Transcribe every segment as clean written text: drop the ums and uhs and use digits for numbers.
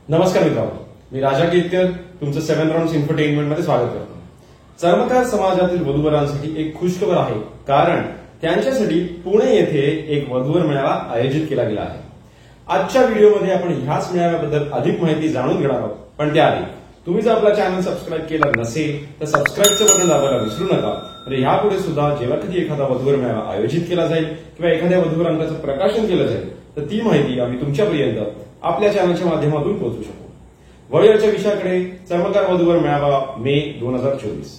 नमस्कार मित्रांनो, मी राजा केतकर तुमचं 7 राउंड्स इन्फोटेनमेंट मध्ये स्वागत करतो. चर्मकार समाजातील वधूवरांसाठी एक खुशखबर आहे, कारण त्यांच्यासाठी पुणे येथे एक वधूवर मेळावा आयोजित केला गेला आहे. आजच्या व्हिडिओमध्ये आपण ह्याच मेळाव्याबद्दल अधिक माहिती जाणून घेणार आहोत. पण त्याआधी तुम्ही जर आपला चॅनल सबस्क्राईब केला नसेल तर सबस्क्राईबचं बटन दाबायला विसरू नका. म्हणजे यापुढे सुद्धा जेव्हा कधी एखादा वधूवर मेळावा आयोजित केला जाईल किंवा एखाद्या वधूवर अंकाचं प्रकाशन केलं जाईल तर ती माहिती आम्ही तुमच्यापर्यंत आपल्या चॅनलच्या माध्यमातून पोहोचू शकू. वळूयाच्या विषयाकडे. चर्मकार वधूवर मेळावा मे 2024.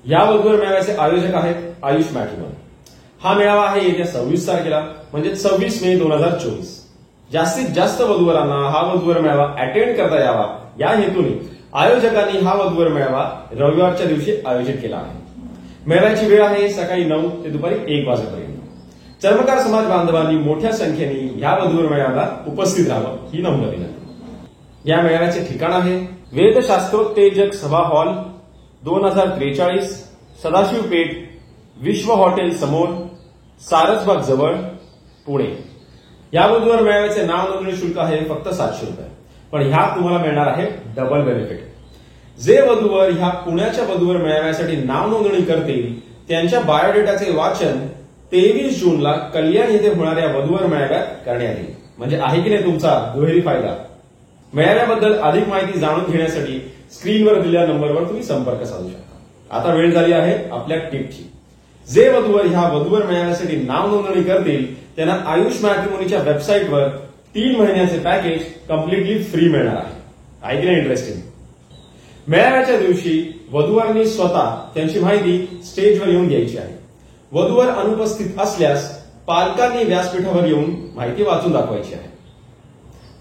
या वधूवर मेळाव्याचे आयोजक आहेत आयुष मॅट्रिमोनी. हा मेळावा आहे येत्या 26 तारखेला म्हणजे 26 मे 2024. जास्तीत जास्त वधूवरांना हा वधूवर मेळावा अटेंड करता यावा या हेतूने आयोजकांनी हा वधूवर मेळावा रविवारच्या दिवशी आयोजित केला आहे. मेळाव्याची वेळ आहे सकाळी 9 ते दुपारी 1 वाजेपर्यंत. चर्मकार समाज बांधवांनी मोठ्या संख्येने या वधूवर मेळाव्याला उपस्थित राहावं ही नम्र विनंती. या मेळाव्याचे ठिकाण आहे वेदशास्त्रोत्तेजक सभा हॉल 2043 सदाशिव पेठ विश्व हॉटेल समोर सारसबाग जवळ पुणे. या वधूवर मेळाव्याचे नाव नोंदणी शुल्क आहे फक्त 700 रुपये. पण ह्यात तुम्हाला मिळणार आहे डबल बेनिफिट. जे वधूवर ह्या पुण्याच्या वधूवर मेळाव्यासाठी नाव नोंदणी करतील त्यांच्या बायोडेटाचे वाचन 23 जूनला कल्याण येथे होणाऱ्या वधूवर मेळाव्यात करण्यात येईल. म्हणजे आहे की नाही तुमचा दुहेरी फायदा. मेळाव्याबद्दल अधिक माहिती जाणून घेण्यासाठी स्क्रीनवर दिलेल्या नंबरवर तुम्ही संपर्क साधू शकता. आता वेळ झाली आहे आपल्या टिपची. जे वधूवर ह्या वधूवर मेळाव्यासाठी नाव नोंदणी करतील त्यांना आयुष मॅट्रिमोनीच्या वेबसाईटवर 3 महिन्याचे पॅकेज कम्प्लिटली फ्री मिळणार आहे. आहे की नाही इंटरेस्टिंग. मेळाव्याच्या दिवशी वधूवरांनी स्वतः त्यांची माहिती स्टेजवर येऊन द्यायची आहे. वधूवर अनुपस्थित असल्यास पालकांनी व्यासपीठावर येऊन माहिती वाचून दाखवायची आहे.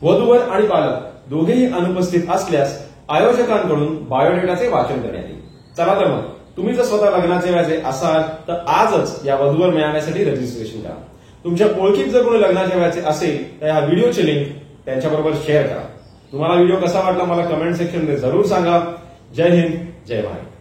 वधूवर आणि पालक दोघेही अनुपस्थित असल्यास आयोजकांकडून बायोडेटाचे वाचन करण्यात येईल. चला तर मग तुम्ही जर स्वतः लग्नाचे व्याजे असाल तर आजच या वधूवर मेळाव्यासाठी रजिस्ट्रेशन करा. तुमच्या ओळखीत जर कोणी लग्नाच्या व्याचे असेल तर या व्हिडिओची लिंक त्यांच्याबरोबर शेअर करा. तुम्हाला व्हिडिओ कसा वाटला मला कमेंट सेक्शन मध्ये जरूर सांगा. जय हिंद, जय भारत.